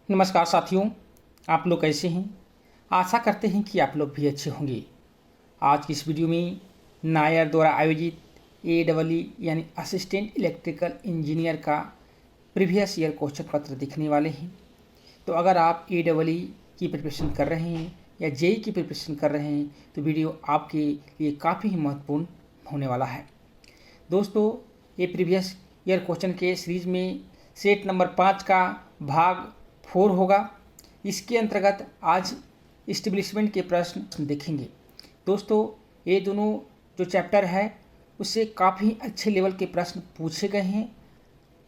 नमस्कार साथियों, आप लोग कैसे हैं। आशा करते हैं कि आप लोग भी अच्छे होंगे। आज की इस वीडियो में नायर द्वारा आयोजित AEE यानी असिस्टेंट इलेक्ट्रिकल इंजीनियर का प्रीवियस ईयर क्वेश्चन पत्र दिखने वाले हैं। तो अगर आप AEE की प्रिपरेशन कर रहे हैं या JEE की प्रिपरेशन कर रहे हैं तो वीडियो आपके लिए काफ़ी महत्वपूर्ण होने वाला है। दोस्तों, ये प्रीवियस ईयर क्वेश्चन के सीरीज में सेट नंबर 5 का भाग 4 होगा। इसके अंतर्गत आज इस्टेब्लिशमेंट के प्रश्न देखेंगे। दोस्तों, ये दोनों जो चैप्टर है उससे काफ़ी अच्छे लेवल के प्रश्न पूछे गए हैं।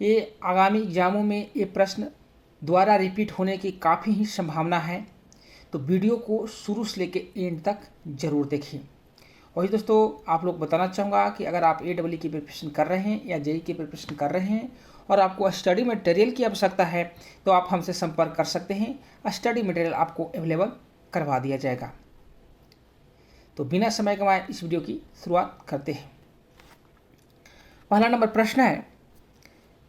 ये आगामी एग्जामों में ये प्रश्न दोबारा रिपीट होने की काफ़ी ही संभावना है, तो वीडियो को शुरू से लेकर एंड तक ज़रूर देखिए। वही दोस्तों, आप लोग बताना चाहूँगा कि अगर आप AEE की प्रिपरेशन कर रहे हैं या JEE की प्रिपरेशन कर रहे हैं और आपको स्टडी मटेरियल की आवश्यकता है तो आप हमसे संपर्क कर सकते हैं। स्टडी मटेरियल आपको अवेलेबल करवा दिया जाएगा। तो बिना समय गंवाए इस वीडियो की शुरुआत करते हैं। पहला नंबर प्रश्न है,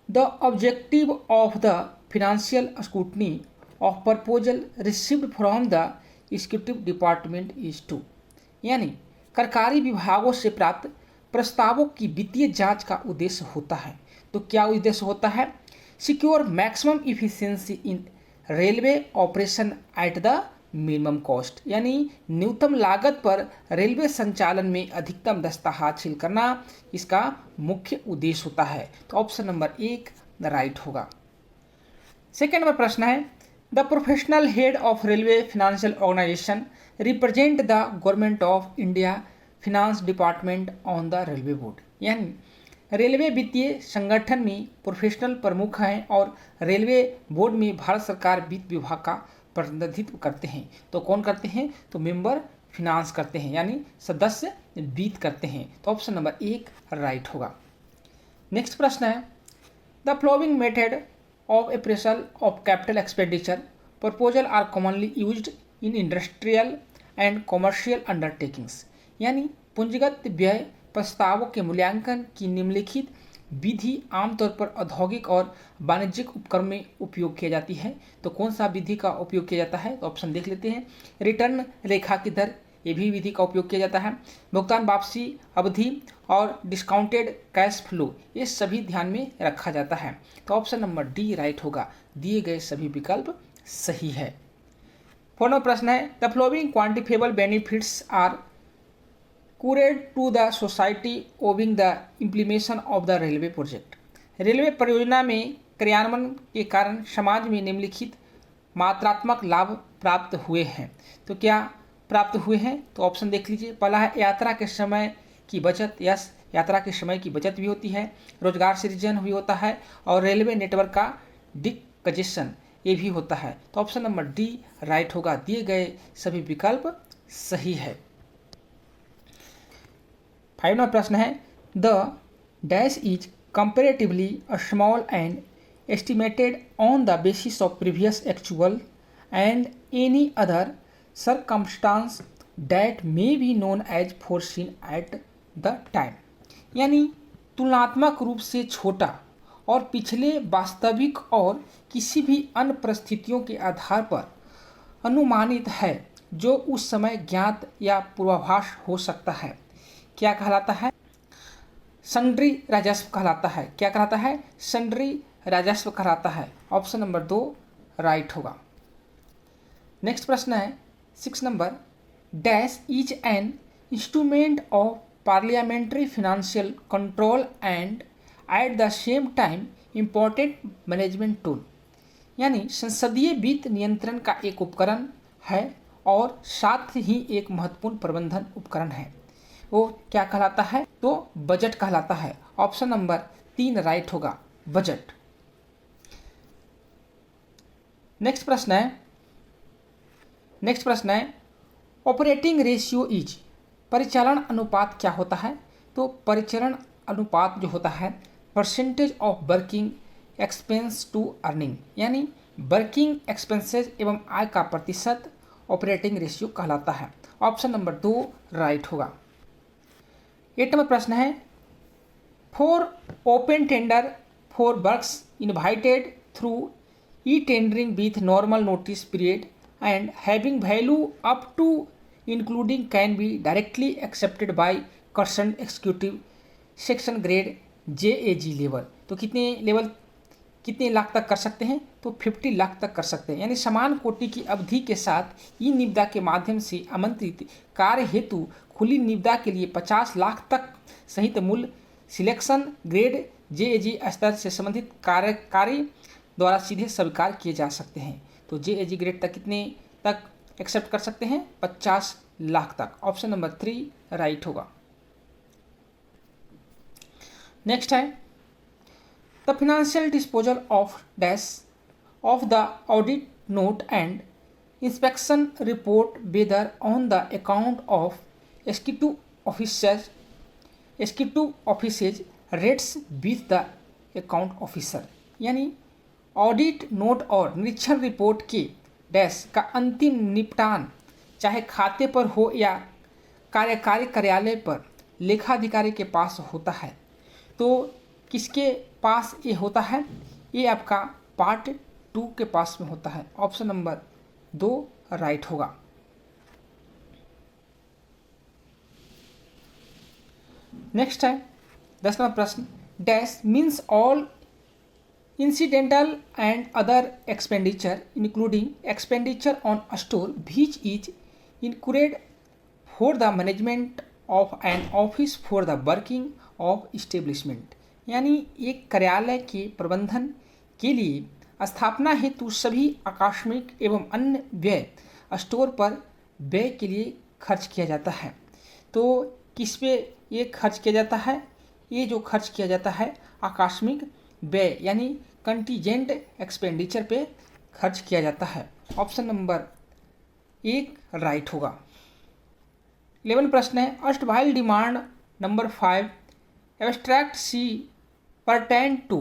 the objective of the financial scrutiny of proposal received from the executive department is to, यानी सरकारी विभागों से प्राप्त प्रस्तावों की वित्तीय जांच का उद्देश्य होता है। तो क्या उद्देश्य होता है? Secure maximum efficiency in railway operation at the minimum cost, यानी न्यूनतम लागत पर रेलवे संचालन में अधिकतम दस्ता हासिल करना इसका मुख्य उद्देश्य होता है। तो ऑप्शन नंबर 1 राइट होगा। सेकेंड नंबर प्रश्न है, the professional head of railway financial organisation represent the government of India finance department on the railway board, यानी रेलवे वित्तीय संगठन में प्रोफेशनल प्रमुख हैं और रेलवे बोर्ड में भारत सरकार वित्त विभाग का प्रतिनिधित्व करते हैं। तो कौन करते हैं? तो मेंबर फिनांस करते हैं, यानी सदस्य वित्त करते हैं। तो ऑप्शन नंबर 1 राइट होगा। नेक्स्ट प्रश्न है, the following method of appraisal of capital expenditure proposal are commonly used in industrial and commercial undertakings, यानी पूंजीगत व्यय प्रस्तावों के मूल्यांकन की निम्नलिखित विधि आमतौर पर औद्योगिक और वाणिज्यिक उपक्रम में उपयोग किया जाती है। तो कौन सा विधि का उपयोग किया जाता है? तो ऑप्शन देख लेते हैं। रिटर्न रेखा की दर, ये भी विधि का उपयोग किया जाता है। भुगतान वापसी अवधि और डिस्काउंटेड कैश फ्लो, ये सभी ध्यान में रखा जाता है। तो ऑप्शन नंबर डी राइट होगा। दिए गए सभी विकल्प सही है। फोर्थ प्रश्न है, the following quantifiable benefits are accrued to the society owing the implementation of the railway project, railway परियोजना में क्रियान्वयन के कारण समाज में निम्नलिखित मात्रात्मक लाभ प्राप्त हुए हैं। तो क्या प्राप्त हुए हैं? तो ऑप्शन देख लीजिए। पहला है यात्रा के समय की बचत, यस यात्रा के समय की बचत भी होती है, रोजगार सृजन भी होता है और रेलवे नेटवर्क का डिकजेशन ये भी होता है। तो ऑप्शन नंबर डी राइट होगा। दिए गए सभी विकल्प सही है। 5 नंबर प्रश्न है, the dash is comparatively small and estimated on the basis of previous actual and any other circumstance that may be known as foreseen at the time, यानी तुलनात्मक रूप से छोटा और पिछले वास्तविक और किसी भी अन्य परिस्थितियों के आधार पर अनुमानित है जो उस समय ज्ञात या पूर्वाभास हो सकता है। क्या कहलाता है? सन्ड्री राजस्व कहलाता है। क्या कहलाता है? सन्ड्री राजस्व कहलाता है। ऑप्शन नंबर 2 राइट होगा। नेक्स्ट प्रश्न है 6 number, dash is an instrument of parliamentary financial control and at the same time important management tool, यानी संसदीय वित्त नियंत्रण का एक उपकरण है और साथ ही एक महत्वपूर्ण प्रबंधन उपकरण है। वो क्या कहलाता है? तो बजट कहलाता है। ऑप्शन नंबर 3 राइट होगा, बजट। नेक्स्ट प्रश्न है ऑपरेटिंग रेशियो इज, परिचालन अनुपात क्या होता है? तो परिचालन अनुपात जो होता है percentage of working expense to earning, यानी वर्किंग एक्सपेंसेस एवं आय का प्रतिशत ऑपरेटिंग रेशियो कहलाता है। ऑप्शन नंबर 2 राइट होगा। 8 नंबर प्रश्न है, for open tender for works invited through e tendering with normal notice period and having value up to including can be directly accepted by concern executive section grade JAG level. तो कितने लाख तक कर सकते हैं? तो 50 लाख तक कर सकते हैं। यानी समान कोटि की अवधि के साथ ई निविदा के माध्यम से आमंत्रित कार्य हेतु खुली निविदा के लिए 50 लाख तक सहित मूल्य सिलेक्शन ग्रेड JAG स्तर से संबंधित कार्य द्वारा सीधे स्वीकार किए जा सकते हैं। तो JAG ग्रेड तक कितने तक एक्सेप्ट कर सकते हैं? 50 लाख तक। ऑप्शन नंबर 3 राइट होगा। नेक्स्ट है the financial disposal of dash of the audit note and inspection report whether on the account of executive offices rests with the account officer. यानी ऑडिट नोट और निरीक्षण report के dash का अंतिम निपटान चाहे खाते पर हो या कार्यकारी कार्यालय पर लेखाधिकारी के पास होता है। तो किसके पास ये होता है? ये आपका पार्ट 2 के पास में होता है। ऑप्शन नंबर 2 राइट होगा। नेक्स्ट है 10वां प्रश्न dash means all incidental and other expenditure including expenditure on a store which is incurred for the management of an office for the working of establishment। यानी एक कार्यालय के प्रबंधन के लिए स्थापना हेतु सभी आकस्मिक एवं अन्य व्यय स्टोर पर व्यय के लिए खर्च किया जाता है। तो किस पे ये खर्च किया जाता है? ये जो खर्च किया जाता है आकस्मिक व्यय यानी कंटीजेंट एक्सपेंडिचर पे खर्च किया जाता है। ऑप्शन नंबर 1 राइट होगा। 11 प्रश्न है erstwhile demand number 5 abstract C pertain to.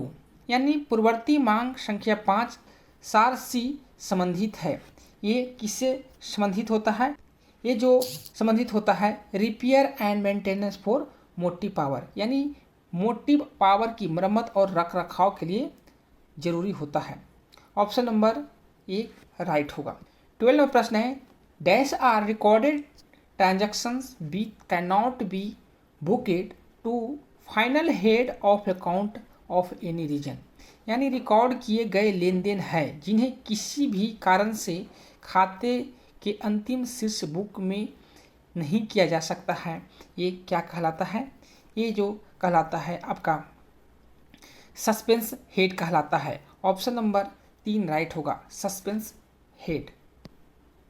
यानी पूर्ववर्ती मांग संख्या 5 सार सी संबंधित है। ये किससे संबंधित होता है? ये जो संबंधित होता है repair and maintenance for motive power. यानी मोटिव पावर की मरम्मत और रख रखाव के लिए जरूरी होता है। ऑप्शन नंबर 1 राइट होगा। 12वां प्रश्न है dash are recorded transactions which can not be booked to final head of account of any reason. यानी रिकॉर्ड किए गए लेन देन है जिन्हें किसी भी कारण से खाते के अंतिम शीर्ष बुक में नहीं किया जा सकता है। ये क्या कहलाता है? ये जो कहलाता है आपका सस्पेंस हेड कहलाता है। ऑप्शन नंबर 3 राइट होगा सस्पेंस हेड।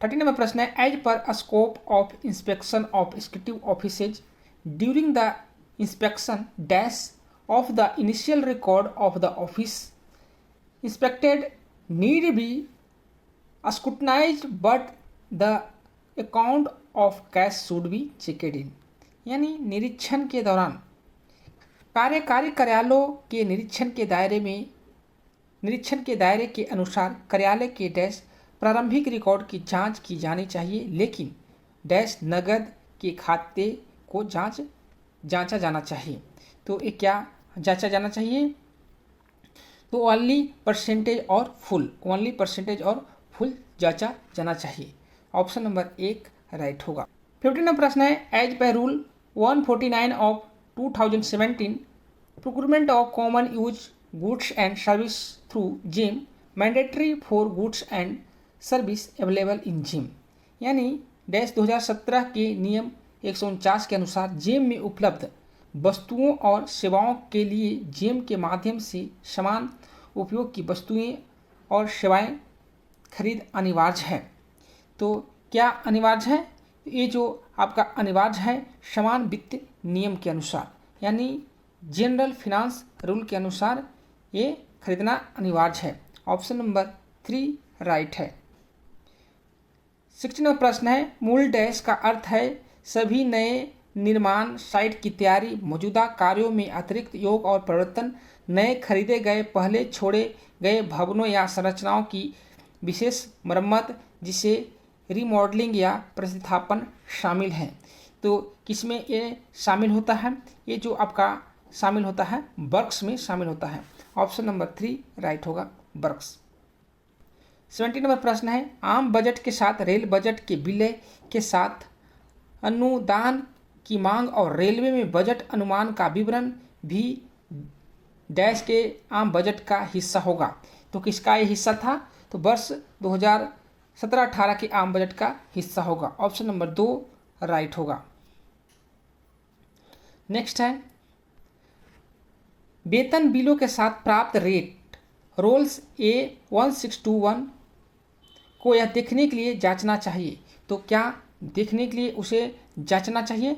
13वां प्रश्न है as per scope of inspection of executive offices during the inspection dash of the initial record of the office inspected need be scrutinised but the account of cash should be checked in. यानी निरीक्षण के दौरान कार्यकारी कार्यालयों के निरीक्षण के दायरे के अनुसार कार्यालय के डैश प्रारंभिक रिकॉर्ड की जांच की जानी चाहिए, लेकिन डैश नगद के खाते को जांचा जाना चाहिए। तो ये क्या जांचा जाना चाहिए? तो ओनली परसेंटेज और फुल जांचा जाना चाहिए। ऑप्शन नंबर 1 राइट होगा। 15वां प्रश्न है as per rule 149 of 2017 procurement of common use goods and service through GIM mandatory for goods and service available in GIM। यानी डैश 2017 के नियम 149 के अनुसार GIM में उपलब्ध वस्तुओं और सेवाओं के लिए GIM के माध्यम से समान उपयोग की वस्तुएं और सेवाएं खरीद अनिवार्य है। तो क्या अनिवार्य है? ये जो आपका अनिवार्य है समान वित्त नियम के अनुसार यानी जनरल फिनांस रूल के अनुसार ये खरीदना अनिवार्य है। ऑप्शन नंबर 3 राइट है। 16वां प्रश्न है मूल डैश का अर्थ है सभी नए निर्माण साइट की तैयारी मौजूदा कार्यों में अतिरिक्त योग और परिवर्तन नए खरीदे गए पहले छोड़े गए भवनों या संरचनाओं की विशेष मरम्मत जिसे रिमॉडलिंग या प्रतिस्थापन शामिल है। तो किसमें ये शामिल होता है? ये जो आपका शामिल होता है वर्क्स में शामिल होता है। ऑप्शन नंबर 3 राइट होगा वर्क्स। 70 नंबर प्रश्न है, आम बजट के साथ रेल बजट के विलय के साथ अनुदान की मांग और रेलवे में बजट अनुमान का विवरण भी डैश के आम बजट का हिस्सा होगा। तो किसका ये हिस्सा था? तो वर्ष 2017-18 के आम बजट का हिस्सा होगा। ऑप्शन नंबर 2 राइट होगा। नेक्स्ट है, वेतन बिलों के साथ प्राप्त रेट रोल्स A1621 को यह देखने के लिए जांचना चाहिए। तो क्या देखने के लिए उसे जांचना चाहिए?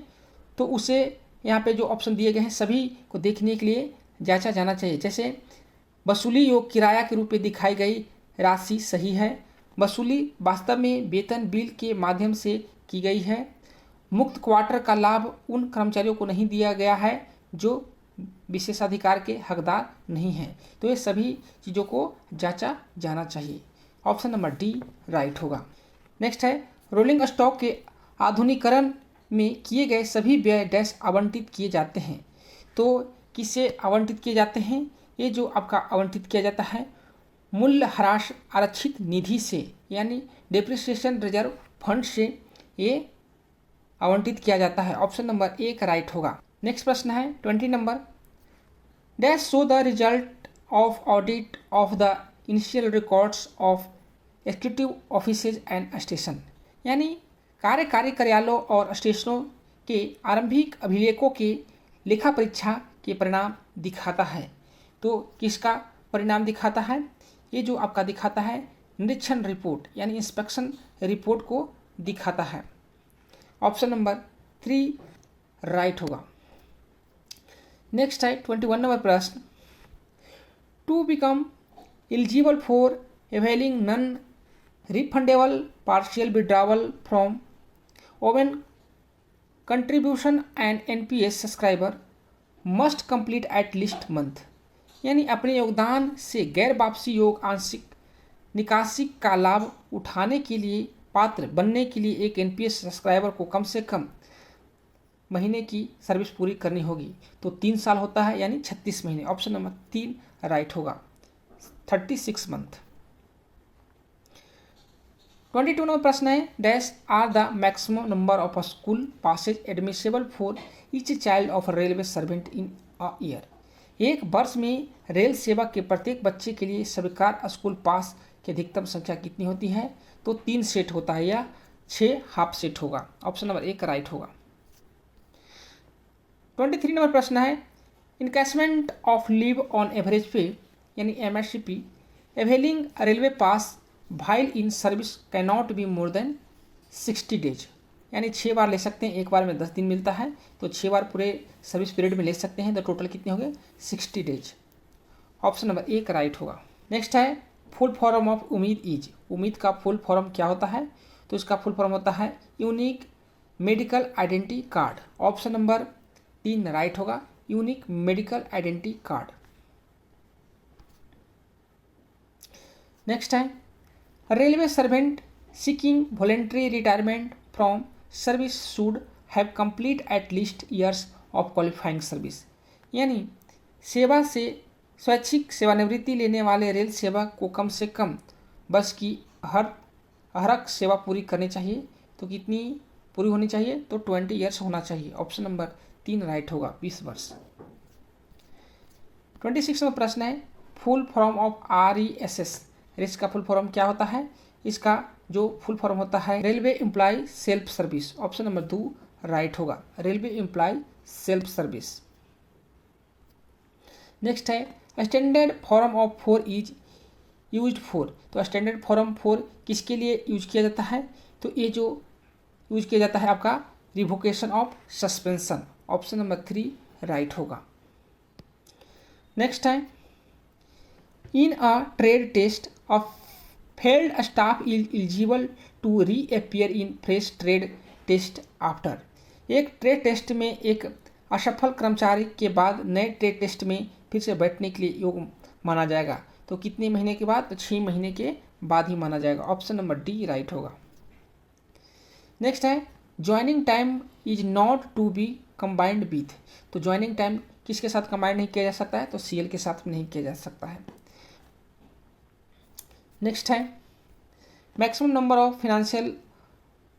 तो उसे यहाँ पे जो ऑप्शन दिए गए हैं सभी को देखने के लिए जांचा जाना चाहिए। जैसे वसूली योग किराया के रूप में दिखाई गई राशि सही है, वसूली वास्तव में वेतन बिल के माध्यम से की गई है, मुक्त क्वार्टर का लाभ उन कर्मचारियों को नहीं दिया गया है जो विशेषाधिकार के हकदार नहीं हैं। तो ये सभी चीज़ों को जांचा जाना चाहिए। ऑप्शन नंबर डी राइट होगा। नेक्स्ट है, रोलिंग स्टॉक के आधुनिकीकरण में किए गए सभी व्यय डैश आवंटित किए जाते हैं। तो किसे आवंटित किए जाते हैं? ये जो आपका आवंटित किया जाता है मूल्य ह्रास आरक्षित निधि से यानी डेप्रिसिएशन रिजर्व फंड से ये आवंटित किया जाता है। ऑप्शन नंबर 1 राइट होगा। नेक्स्ट प्रश्न है 20 number, dash show the result of audit of the initial records of executive offices and station, यानी कार्यकारी कार्यालयों और स्टेशनों के आरंभिक अभिलेखों के लेखा परीक्षा के परिणाम दिखाता है। तो किसका परिणाम दिखाता है? ये जो आपका दिखाता है निरीक्षण रिपोर्ट यानी इंस्पेक्शन रिपोर्ट को दिखाता है। ऑप्शन नंबर 3 राइट होगा। नेक्स्ट है 21 नंबर प्रश्न, to become eligible for availing non refundable partial withdrawal from own contribution and NPS subscriber must complete at least month, यानी अपने योगदान से गैर वापसी योग आंशिक निकासी का लाभ उठाने के लिए पात्र बनने के लिए एक NPS सब्सक्राइबर को कम से कम महीने की सर्विस पूरी करनी होगी। तो 3 साल होता है यानी 36 महीने। ऑप्शन नंबर 3 राइट होगा, 36 मंथ। 22 नंबर प्रश्न है, dash are the maximum number of school passes admissible for each child of railway servant in a year, एक वर्ष में रेल सेवा के प्रत्येक बच्चे के लिए स्वीकार स्कूल पास की अधिकतम संख्या कितनी होती है? तो 3 सेट होता है या 6 हाफ सेट होगा। ऑप्शन नंबर 1 राइट होगा। 23 नंबर प्रश्न है, encashment of leave on average पे यानी MSCP availing railway pass while in service can not be more than 60 days, यानी 6 बार ले सकते हैं, एक बार में 10 दिन मिलता है, तो 6 बार पूरे सर्विस पीरियड में ले सकते हैं, तो टोटल कितने हो गए 60 डेज। ऑप्शन नंबर 1 राइट होगा। नेक्स्ट है फुल फॉर्म ऑफ उम्मीद इज, उम्मीद का फुल फॉर्म क्या होता है? तो इसका फुल फॉर्म होता है unique medical identity card. Option number 3 right होगा, unique medical identity card. Next है railway servant seeking voluntary retirement from service should have complete at least years of qualifying service, यानी सेवा से स्वैच्छिक सेवानिवृत्ति लेने वाले रेल सेवक को कम से कम बस की हरक सेवा पूरी करनी चाहिए। तो कितनी पूरी होनी चाहिए? तो 20 ईयर्स होना चाहिए। ऑप्शन नंबर 3 राइट होगा, 20 वर्ष। 26 नंबर प्रश्न है फुल फॉर्म ऑफ RESS, रेस का फुल फॉर्म क्या होता है? इसका जो फुल फॉर्म होता है railway employee self service. Option number 2 right होगा, railway employee self service. Next है standard form of 4 is used for, तो स्टैंडर्ड फॉर्म 4 किसके लिए यूज किया जाता है? तो ये जो यूज किया जाता है आपका revocation of suspension. Option number 3 right होगा। नेक्स्ट है in a trade test of failed staff is eligible to reappear in fresh trade test after, एक ट्रेड टेस्ट में एक असफल कर्मचारी के बाद नए ट्रेड टेस्ट में फिर से बैठने के लिए योग्य माना जाएगा। तो कितने महीने के बाद? तो 6 महीने के बाद ही माना जाएगा। ऑप्शन नंबर डी राइट होगा। नेक्स्ट है joining time is not to be combined with, तो ज्वाइनिंग टाइम किसके साथ कंबाइंड नहीं किया जा सकता है? तो CL के साथ नहीं किया जा सकता है। नेक्स्ट है maximum number of financial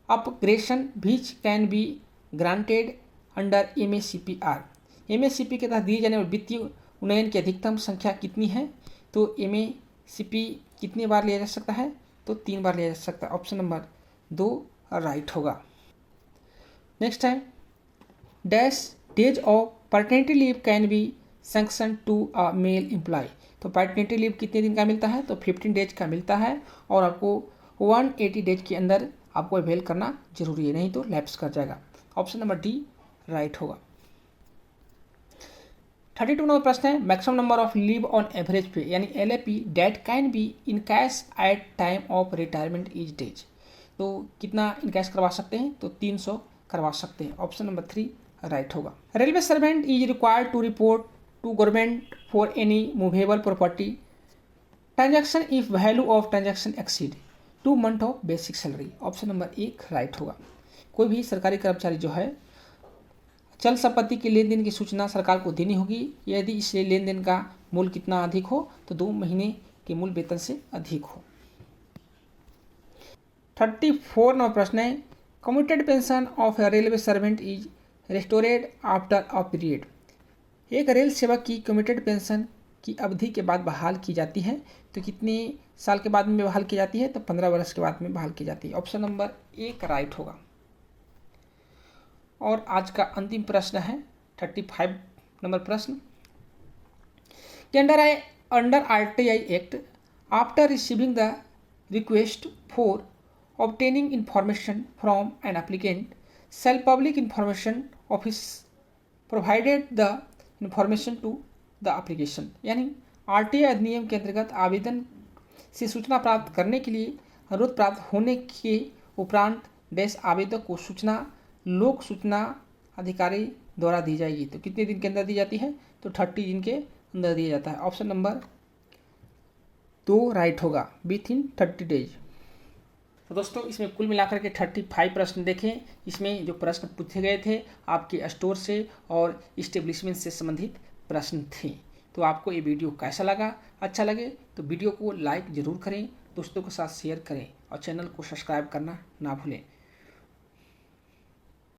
upgradation which can be granted under MACPR। MACP के तहत दिए जाने वाले वित्तीय उन्नयन की अधिकतम संख्या कितनी है? तो MACP कितनी बार लिया जा सकता है? तो 3 बार लिया जा सकता है। ऑप्शन नंबर 2 राइट होगा। नेक्स्ट है dash days of paternity leave can be sanction to a male employee. तो पैटर्निटी लीव कितने दिन का मिलता है? तो 15 डेज का मिलता है और आपको 180 डेज के अंदर आपको अवेल करना जरूरी है, नहीं तो लैप्स कर जाएगा। ऑप्शन नंबर डी राइट होगा। 32 नंबर प्रश्न है maximum number of leave on average पे यानी LAP date can be in cash at time of retirement is days. तो कितना इन कैश करवा सकते हैं? तो 300 करवा सकते हैं। ऑप्शन नंबर 3 राइट होगा। Railway servant is required to report to government for any movable property transaction if value of transaction exceed 2 month of basic salary. Option number 1 right होगा। कोई भी सरकारी कर्मचारी जो है चल संपत्ति के लेन देन की सूचना सरकार को देनी होगी यदि इस लेन देन का मूल्य कितना अधिक हो तो 2 महीने के मूल वेतन से अधिक हो। 34 नंबर प्रश्न है commuted pension of a railway servant is restored after a period. एक रेल सेवक की कम्यूटेड पेंशन की अवधि के बाद बहाल की जाती है तो कितने साल के बाद में बहाल की जाती है? तो 15 वर्ष के बाद में बहाल की जाती है। ऑप्शन नंबर 1 राइट होगा। और आज का अंतिम प्रश्न है 35 नंबर प्रश्न कि under RTI act after receiving the request for obtaining information from an applicant cell public information office provided the information to the application. यानी RTI अधिनियम के अंतर्गत आवेदन से सूचना प्राप्त करने के लिए अनुरोध प्राप्त होने के उपरांत डैश आवेदक को सूचना लोक सूचना अधिकारी द्वारा दी जाएगी। तो कितने दिन के अंदर दी जाती है? तो 30 दिन के अंदर दिया जाता है। ऑप्शन नंबर 2 राइट होगा विथ इन 30 डेज। तो दोस्तों इसमें कुल मिलाकर के 35 प्रश्न देखें। इसमें जो प्रश्न पूछे गए थे आपके स्टोर से और इस्टेब्लिशमेंट से संबंधित प्रश्न थे। तो आपको ये वीडियो कैसा लगा? अच्छा लगे तो वीडियो को लाइक ज़रूर करें, दोस्तों के साथ शेयर करें और चैनल को सब्सक्राइब करना ना भूलें।